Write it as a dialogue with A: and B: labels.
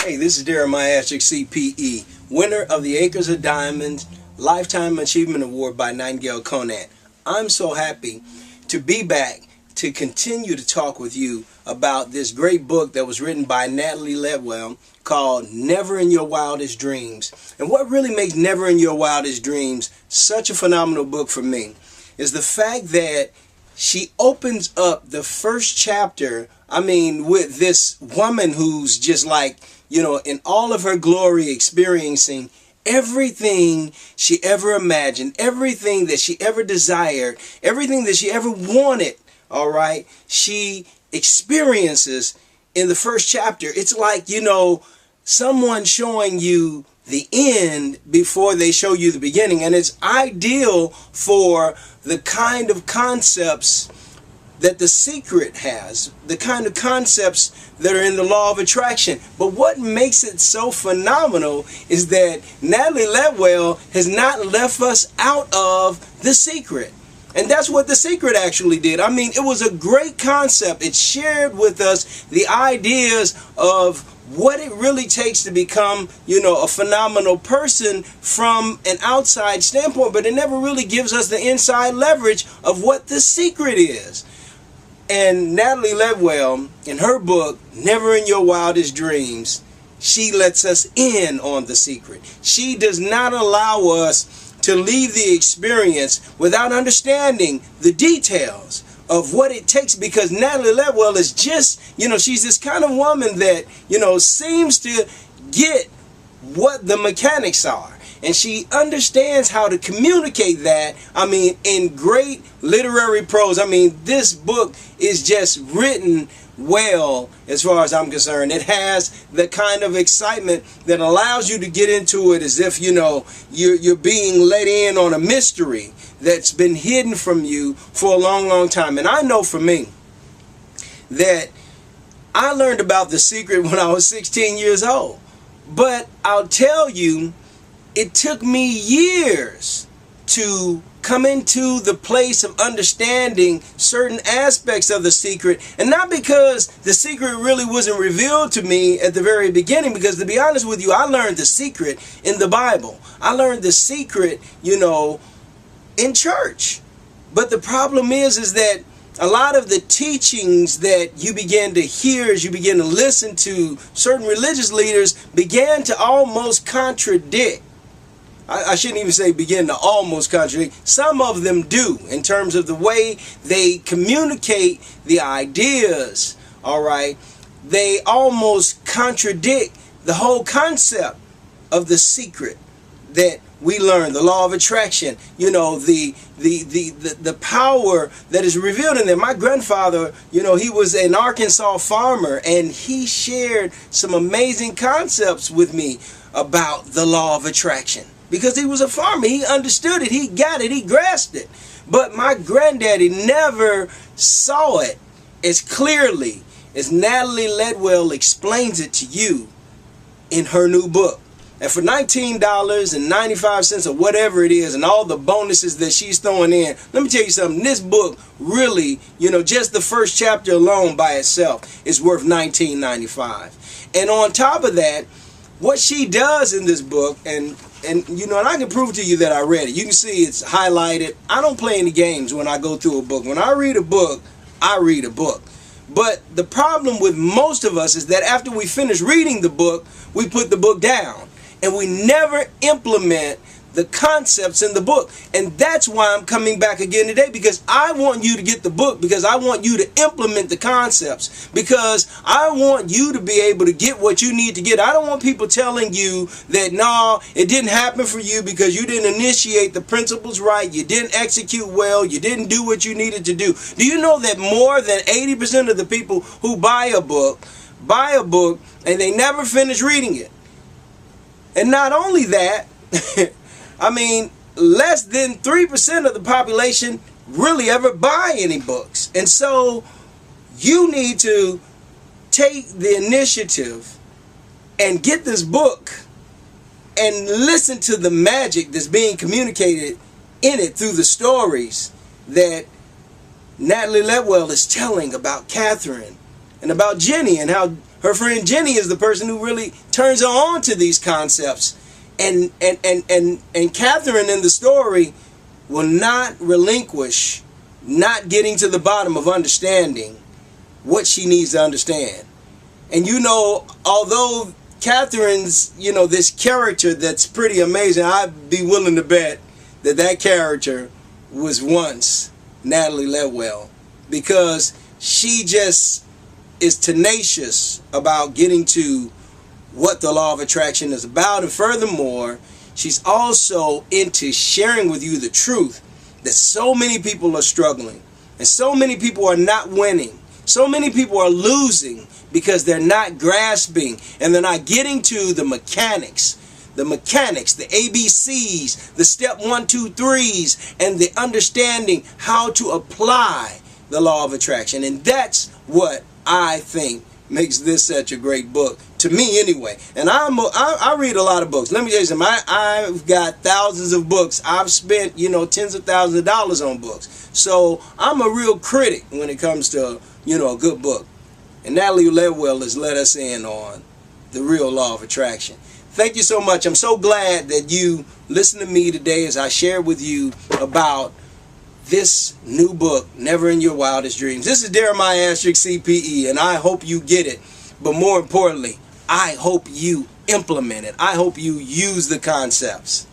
A: Hey, this is Deremiah, CPE, winner of the Acres of Diamonds Lifetime Achievement Award by Nightingale Conant. I'm so happy to be back to continue to talk with you about this great book that was written by Natalie Ledwell called Never in Your Wildest Dreams. And what really makes Never in Your Wildest Dreams such a phenomenal book for me is the fact that she opens up the first chapter, with this woman who's just like, in all of her glory, experiencing everything she ever imagined, everything that she ever desired, everything that she ever wanted, all right, she experiences in the first chapter. It's like, someone showing you the end before they show you the beginning. And it's ideal for the kind of concepts that The Secret has, the kind of concepts that are in the law of attraction. But what makes it so phenomenal is that Natalie Ledwell has not left us out of The Secret. And that's what The Secret actually did. It was a great concept. It shared with us the ideas of what it really takes to become, a phenomenal person from an outside standpoint, but it never really gives us the inside leverage of what the secret is. And Natalie Ledwell, in her book, Never in Your Wildest Dreams, she lets us in on the secret. She does not allow us to leave the experience without understanding the details of what it takes, because Natalie Ledwell is just, she's this kind of woman that, seems to get what the mechanics are. And she understands how to communicate that, in great literary prose. This book is just written well as far as I'm concerned. It has the kind of excitement that allows you to get into it as if, you're being let in on a mystery that's been hidden from you for a long, long time. And I know for me that I learned about The Secret when I was 16 years old. But I'll tell you, it took me years to come into the place of understanding certain aspects of The Secret. And not because The Secret really wasn't revealed to me at the very beginning, because to be honest with you, I learned The Secret in the Bible. I learned The Secret, in church. But the problem is that a lot of the teachings that you begin to hear as you begin to listen to certain religious leaders began to almost contradict. I shouldn't even say begin to almost contradict. Some of them do, in terms of the way they communicate the ideas, all right? They almost contradict the whole concept of the secret that we learn, the law of attraction, the power that is revealed in them. My grandfather, he was an Arkansas farmer, and he shared some amazing concepts with me about the law of attraction. Because he was a farmer, he understood it, he got it, he grasped it. But my granddaddy never saw it as clearly as Natalie Ledwell explains it to you in her new book. And for $19.95 or whatever it is, and all the bonuses that she's throwing in, let me tell you something, this book really, just the first chapter alone by itself is worth $19.95. And on top of that, what she does in this book, and I can prove to you that I read it. You can see it's highlighted. I don't play any games when I go through a book. When I read a book, I read a book. But the problem with most of us is that after we finish reading the book, we put the book down. And we never implement the concepts in the book. And that's why I'm coming back again today, because I want you to get the book, because I want you to implement the concepts, because I want you to be able to get what you need to get. I don't want people telling you that, no, it didn't happen for you because you didn't initiate the principles right, you didn't execute well, you didn't do what you needed to do. Do you know that more than 80% of the people who buy a book and they never finish reading it? And not only that, less than 3% of the population really ever buy any books. And so you need to take the initiative and get this book and listen to the magic that's being communicated in it through the stories that Natalie Ledwell is telling about Catherine and about Jenny, and how Her friend Jenny is the person who really turns her on to these concepts. And Catherine in the story will not relinquish not getting to the bottom of understanding what she needs to understand. And you know, although Catherine's, you know, this character that's pretty amazing, I'd be willing to bet that that character was once Natalie Ledwell, because she just is tenacious about getting to what the law of attraction is about. And furthermore, she's also into sharing with you the truth that so many people are struggling and so many people are not winning. So many people are losing because they're not grasping and they're not getting to the mechanics, the ABCs, the step 1, 2, 3s, and the understanding how to apply the law of attraction. And that's what I think makes this such a great book, to me anyway. And I read a lot of books. Let me tell you something. I've got thousands of books. I've spent, you know, tens of thousands of dollars on books. So I'm a real critic when it comes to, you know, a good book. And Natalie Ledwell has let us in on the real law of attraction. Thank you so much. I'm so glad that you listened to me today as I shared with you about this new book, Never in Your Wildest Dreams. This is Deremiah CPE, and I hope you get it. But more importantly, I hope you implement it. I hope you use the concepts.